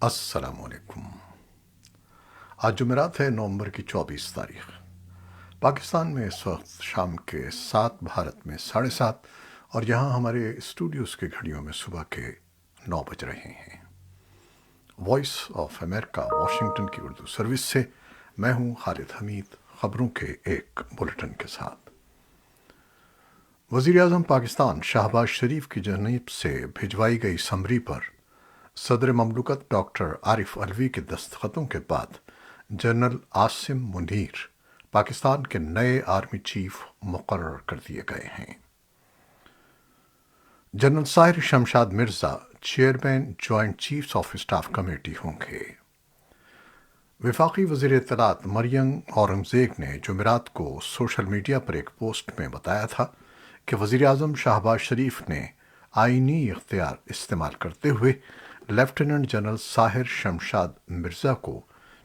السلام علیکم۔ آج جمعرات ہے، نومبر کی 24 تاریخ۔ پاکستان میں اس وقت شام کے 7، بھارت میں 7:30، اور یہاں ہمارے اسٹوڈیوز کے گھڑیوں میں صبح کے 9 بج رہے ہیں۔ وائس آف امریکہ واشنگٹن کی اردو سروس سے میں ہوں خالد حمید، خبروں کے ایک بلٹن کے ساتھ۔ وزیر اعظم پاکستان شہباز شریف کی جانب سے بھجوائی گئی سمری پر صدر مملکت ڈاکٹر عارف علوی کے دستخطوں کے بعد جنرل عاصم منیر پاکستان کے نئے آرمی چیف مقرر کر دیے گئے ہیں۔ General Sahir Shamshad Mirza chairman joint chiefs of staff committee ہوں گے۔ وفاقی وزیر اطلاعات مریم اورنگزیب نے جمعرات کو سوشل میڈیا پر ایک پوسٹ میں بتایا تھا کہ وزیر اعظم شہباز شریف نے آئینی اختیار استعمال کرتے ہوئے لیفٹیننٹ جنرل ساحر شمشاد مرزا کو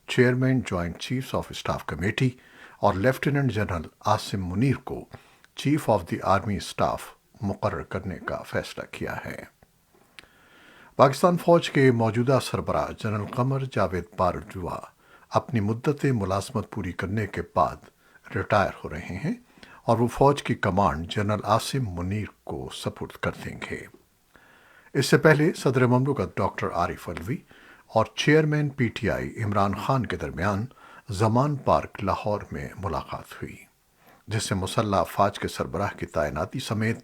chairman joint chiefs of staff committee اور لیفٹیننٹ جنرل عاصم منیر کو chief of the army staff مقرر کرنے کا فیصلہ کیا ہے۔ پاکستان فوج کے موجودہ سربراہ جنرل قمر جاوید باجوہ اپنی مدت ملازمت پوری کرنے کے بعد ریٹائر ہو رہے ہیں اور وہ فوج کی کمانڈ جنرل عاصم منیر کو سپرد کر دیں گے۔ اس سے پہلے صدر مملکت ڈاکٹر عارف علوی اور chairman P T I Imran Khan کے درمیان زمان پارک لاہور میں ملاقات ہوئی، جس سے مسلح افواج کے سربراہ کی تعیناتی سمیت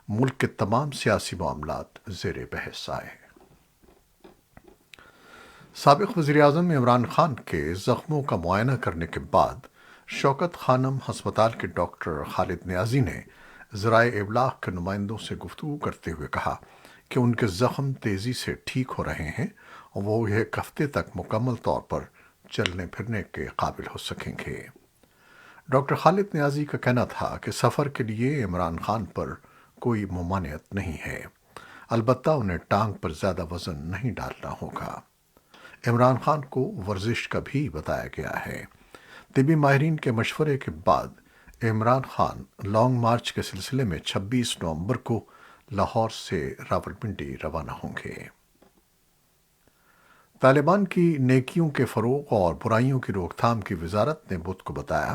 ملک کے تمام سیاسی معاملات زیر بحث آئے۔ سابق وزیر اعظم عمران خان کے زخموں کا معائنہ کرنے کے بعد شوکت خانم ہسپتال کے ڈاکٹر خالد نیازی نے ذرائع ابلاغ کے نمائندوں سے گفتگو کرتے ہوئے کہا کہ ان کے زخم تیزی سے ٹھیک ہو رہے ہیں اور وہ ایک ہفتے تک مکمل طور پر چلنے پھرنے کے قابل ہو سکیں گے۔ ڈاکٹر خالد نیازی کا کہنا تھا کہ سفر کے لیے عمران خان پر کوئی ممانعت نہیں ہے، البتہ انہیں ٹانگ پر زیادہ وزن نہیں ڈالنا ہوگا۔ عمران خان کو ورزش کا بھی بتایا گیا ہے۔ طبی ماہرین کے مشورے کے بعد عمران خان لانگ مارچ کے سلسلے میں 26 نومبر کو لاہور سے راولپنڈی روانہ ہوں گے۔ طالبان کی نیکیوں کے فروغ اور برائیوں کی روک تھام کی وزارت نے بدھ کو بتایا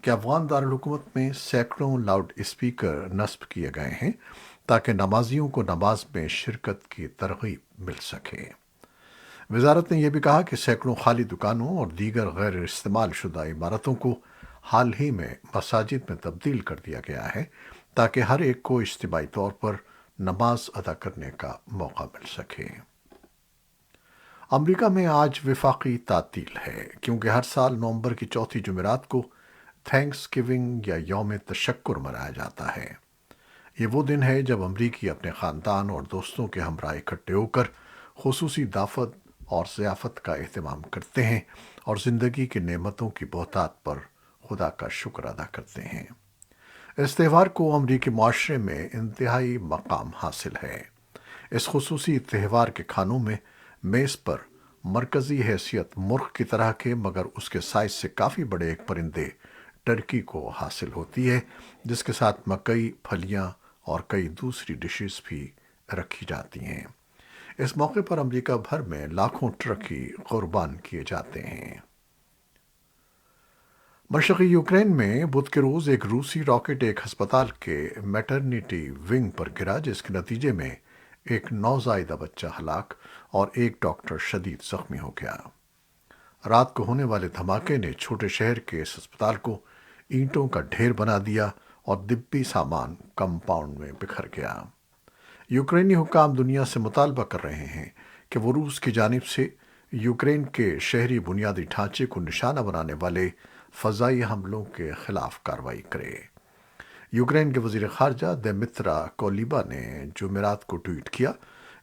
کہ افغان دارالحکومت میں سینکڑوں لاؤڈ اسپیکر نصب کیے گئے ہیں تاکہ نمازیوں کو نماز میں شرکت کی ترغیب مل سکے۔ وزارت نے یہ بھی کہا کہ سینکڑوں خالی دکانوں اور دیگر غیر استعمال شدہ عمارتوں کو حال ہی میں مساجد میں تبدیل کر دیا گیا ہے تاکہ ہر ایک کو اجتماعی طور پر نماز ادا کرنے کا موقع مل سکے۔ امریکہ میں آج وفاقی تعطیل ہے کیونکہ ہر سال نومبر کی چوتھی جمعرات کو تھینکس گیونگ یا یوم تشکر منایا جاتا ہے۔ یہ وہ دن ہے جب امریکی اپنے خاندان اور دوستوں کے ہمراہ اکٹھے ہو کر خصوصی دعوت اور ضیافت کا اہتمام کرتے ہیں اور زندگی کی نعمتوں کی بہتات پر خدا کا شکر ادا کرتے ہیں۔ اس تہوار کو امریکی معاشرے میں انتہائی مقام حاصل ہے۔ اس خصوصی تہوار کے کھانوں میں میز پر مرکزی حیثیت مرغ کی طرح کے مگر اس کے سائز سے کافی بڑے ایک پرندے ٹرکی کو حاصل ہوتی ہے، جس کے ساتھ مکئی، پھلیاں اور کئی دوسری ڈشز بھی رکھی جاتی ہیں۔ اس موقع پر امریکہ بھر میں لاکھوں ٹرکی قربان کیے جاتے ہیں۔ مشرقی یوکرین میں بدھ کے روز ایک روسی راکٹ ایک ہسپتال کے میٹرنیٹی ونگ پر گرا، جس کے نتیجے میں ایک نوزائیدہ بچہ ہلاک اور ایک ڈاکٹر شدید زخمی ہو گیا۔ رات کو ہونے والے دھماکے نے چھوٹے شہر کے اس ہسپتال کو اینٹوں کا ڈھیر بنا دیا اور طبی سامان کمپاؤنڈ میں بکھر گیا۔ یوکرینی حکام دنیا سے مطالبہ کر رہے ہیں کہ وہ روس کی جانب سے یوکرین کے شہری بنیادی ڈھانچے کو نشانہ بنانے والے فضائی حملوں کے خلاف کارروائی کرے۔ یوکرین کے وزیر خارجہ دمیترا کولیبا نے جمعرات کو ٹویٹ کیا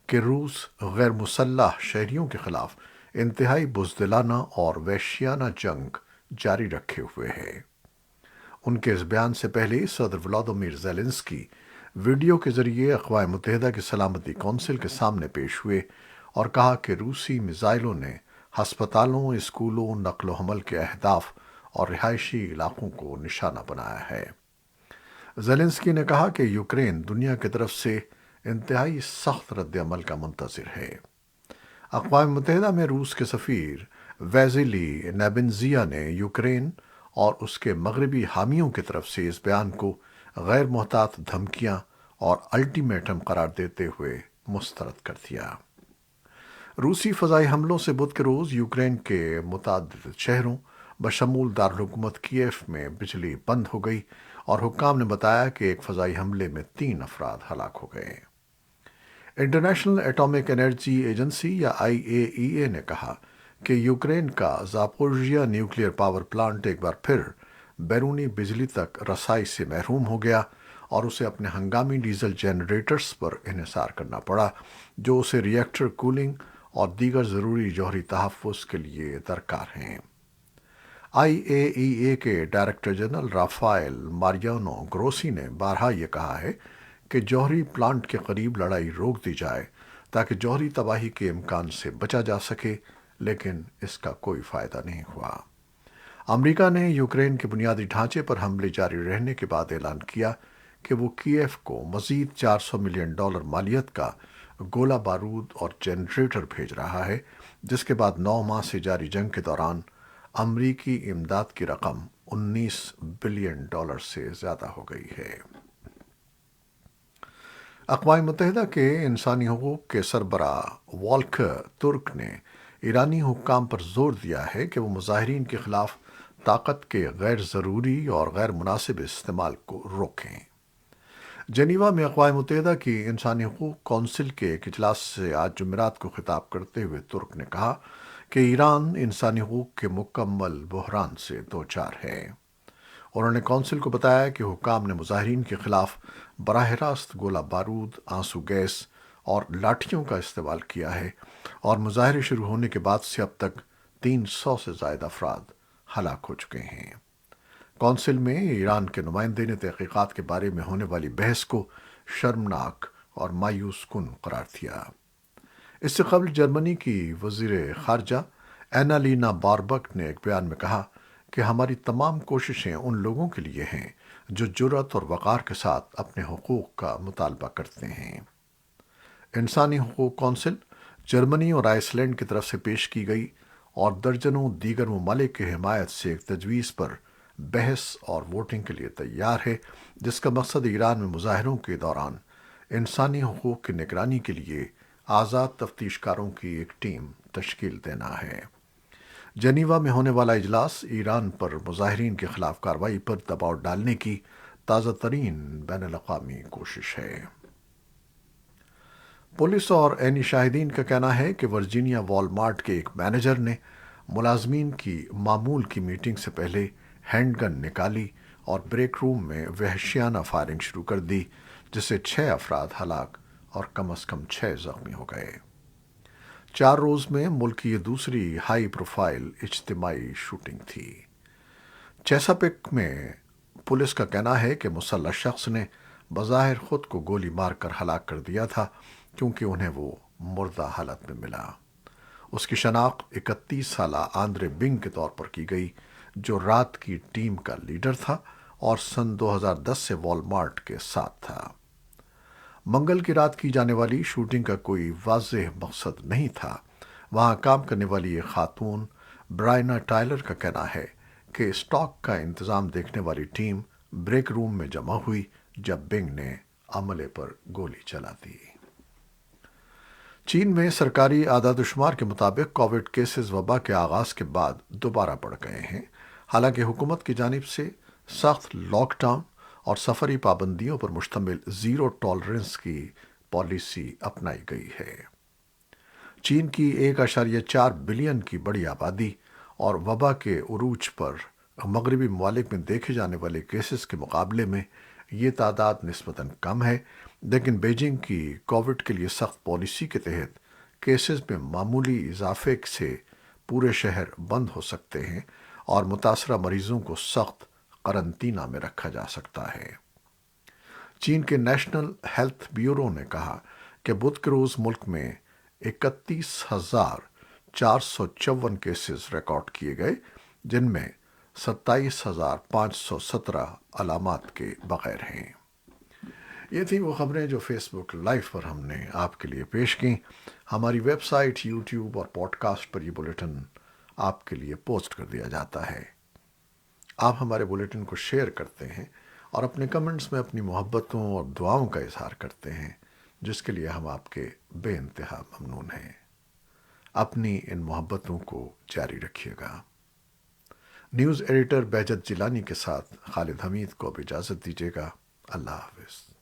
کہ روس غیر مسلح شہریوں کے خلاف انتہائی بزدلانہ اور وحشیانہ جنگ جاری رکھے ہوئے ہے۔ ان کے اس بیان سے پہلے صدر ولادیمیر زیلنسکی ویڈیو کے ذریعے اقوام متحدہ کی سلامتی کونسل کے سامنے پیش ہوئے اور کہا کہ روسی میزائلوں نے ہسپتالوں، اسکولوں، نقل و حمل کے اہداف اور رہائشی علاقوں کو نشانہ بنایا ہے۔ زیلنسکی نے کہا کہ یوکرین دنیا کی طرف سے انتہائی سخت رد عمل کا منتظر ہے۔ اقوام متحدہ میں روس کے سفیر ویزیلی نیبنزیا نے یوکرین اور اس کے مغربی حامیوں کی طرف سے اس بیان کو غیر محتاط دھمکیاں اور الٹیمیٹم قرار دیتے ہوئے مسترد کر دیا۔ روسی فضائی حملوں سے بدھ کے روز یوکرین کے متعدد شہروں بشمول دارالحکومت کیف میں بجلی بند ہو گئی، اور حکام نے بتایا کہ ایک فضائی حملے میں 3 افراد ہلاک ہو گئے۔ انٹرنیشنل ایٹامک انرجی ایجنسی یا IAEA نے کہا کہ یوکرین کا زاپورژیا نیوکلیئر پاور پلانٹ ایک بار پھر بیرونی بجلی تک رسائی سے محروم ہو گیا، اور اسے اپنے ہنگامی ڈیزل جنریٹرز پر انحصار کرنا پڑا، جو اسے ری ایکٹر کولنگ اور دیگر ضروری جوہری تحفظ کے لیے درکار ہیں۔ IAEA کے ڈائریکٹر جنرل رافائل ماریانو گروسی نے بارہا یہ کہا ہے کہ جوہری پلانٹ کے قریب لڑائی روک دی جائے تاکہ جوہری تباہی کے امکان سے بچا جا سکے، لیکن اس کا کوئی فائدہ نہیں ہوا۔ امریکہ نے یوکرین کے بنیادی ڈھانچے پر حملے جاری رہنے کے بعد اعلان کیا کہ وہ کیف کو مزید $400 ملین مالیت کا گولہ بارود اور جنریٹر بھیج رہا ہے، جس کے بعد 9 ماہ سے جاری جنگ کے دوران امریکی امداد کی رقم $19 بلین سے زیادہ ہو گئی ہے۔ اقوام متحدہ کے انسانی حقوق کے سربراہ والکر ترک نے ایرانی حکام پر زور دیا ہے کہ وہ مظاہرین کے خلاف طاقت کے غیر ضروری اور غیر مناسب استعمال کو روکیں۔ جنیوا میں اقوام متحدہ کی انسانی حقوق کونسل کے ایک اجلاس سے آج جمعرات کو خطاب کرتے ہوئے ترک نے کہا کہ ایران انسانی حقوق کے مکمل بحران سے دوچار ہے۔ انہوں نے کونسل کو بتایا کہ حکام نے مظاہرین کے خلاف براہ راست گولہ بارود، آنسو گیس اور لاٹھیوں کا استعمال کیا ہے، اور مظاہرے شروع ہونے کے بعد سے اب تک 300 سے زائد افراد ہلاک ہو چکے ہیں۔ کونسل میں ایران کے نمائندے نے تحقیقات کے بارے میں ہونے والی بحث کو شرمناک اور مایوس کن قرار دیا۔ اس سے قبل جرمنی کی وزیر خارجہ اینالینا باربک نے ایک بیان میں کہا کہ ہماری تمام کوششیں ان لوگوں کے لیے ہیں جو جرأت اور وقار کے ساتھ اپنے حقوق کا مطالبہ کرتے ہیں۔ انسانی حقوق کونسل جرمنی اور آئس لینڈ کی طرف سے پیش کی گئی اور درجنوں دیگر ممالک کی حمایت سے ایک تجویز پر بحث اور ووٹنگ کے لیے تیار ہے، جس کا مقصد ایران میں مظاہروں کے دوران انسانی حقوق کی نگرانی کے لیے آزاد تفتیش کاروں کی ایک ٹیم تشکیل دینا ہے۔ جنیوا میں ہونے والا اجلاس ایران پر مظاہرین کے خلاف کارروائی پر دباؤ ڈالنے کی تازہ ترین بین الاقوامی کوشش ہے۔ پولیس اور عینی شاہدین کا کہنا ہے کہ ورجینیا والمارٹ کے ایک مینیجر نے ملازمین کی معمول کی میٹنگ سے پہلے ہینڈ گن نکالی اور بریک روم میں وحشیانہ فائرنگ شروع کر دی، جس سے 6 افراد ہلاک اور کم از کم 6 زخمی ہو گئے۔ 4 روز میں ملک کی یہ دوسری ہائی پروفائل اجتماعی شوٹنگ تھی۔ چیساپک میں پولیس کا کہنا ہے کہ مسلح شخص نے بظاہر خود کو گولی مار کر ہلاک کر دیا تھا، کیونکہ انہیں وہ مردہ حالت میں ملا۔ اس کی شناخت 31 سالہ آندرے بنگ کے طور پر کی گئی، جو رات کی ٹیم کا لیڈر تھا اور سن 2010 سے والمارٹ کے ساتھ تھا۔ منگل کی رات کی جانے والی شوٹنگ کا کوئی واضح مقصد نہیں تھا۔ وہاں کام کرنے والی ایک خاتون برائنا ٹائلر کا کہنا ہے کہ اسٹاک کا انتظام دیکھنے والی ٹیم بریک روم میں جمع ہوئی جب بنگ نے عملے پر گولی چلا دی۔ چین میں سرکاری اعداد و شمار کے مطابق کووڈ کیسز وبا کے آغاز کے بعد دوبارہ بڑھ گئے ہیں، حالانکہ حکومت کی جانب سے سخت لاک ڈاؤن اور سفری پابندیوں پر مشتمل زیرو ٹالرنس کی پالیسی اپنائی گئی ہے۔ چین کی 1.4 بلین کی بڑی آبادی اور وبا کے عروج پر مغربی ممالک میں دیکھے جانے والے کیسز کے مقابلے میں یہ تعداد نسبتاً کم ہے، لیکن بیجنگ کی کووڈ کے لیے سخت پالیسی کے تحت کیسز میں معمولی اضافے سے پورے شہر بند ہو سکتے ہیں اور متاثرہ مریضوں کو سخت قرنطینہ میں رکھا جا سکتا ہے۔ چین کے نیشنل ہیلتھ بیورو نے کہا کہ بدھ کے روز ملک میں 31,454 کیسز ریکارڈ کیے گئے، جن میں 27,517 علامات کے بغیر ہیں۔ یہ تھی وہ خبریں جو فیس بک لائیو پر ہم نے آپ کے لیے پیش کیں۔ ہماری ویب سائٹ، یوٹیوب اور پوڈ کاسٹ پر یہ بلیٹن آپ کے لیے پوسٹ کر دیا جاتا ہے۔ آپ ہمارے بلیٹن کو شیئر کرتے ہیں اور اپنے کمنٹس میں اپنی محبتوں اور دعاؤں کا اظہار کرتے ہیں، جس کے لیے ہم آپ کے بے انتہا ممنون ہیں۔ اپنی ان محبتوں کو جاری رکھیے گا۔ نیوز ایڈیٹر بہجت جیلانی کے ساتھ خالد حمید کو اب اجازت دیجیے گا۔ اللہ حافظ۔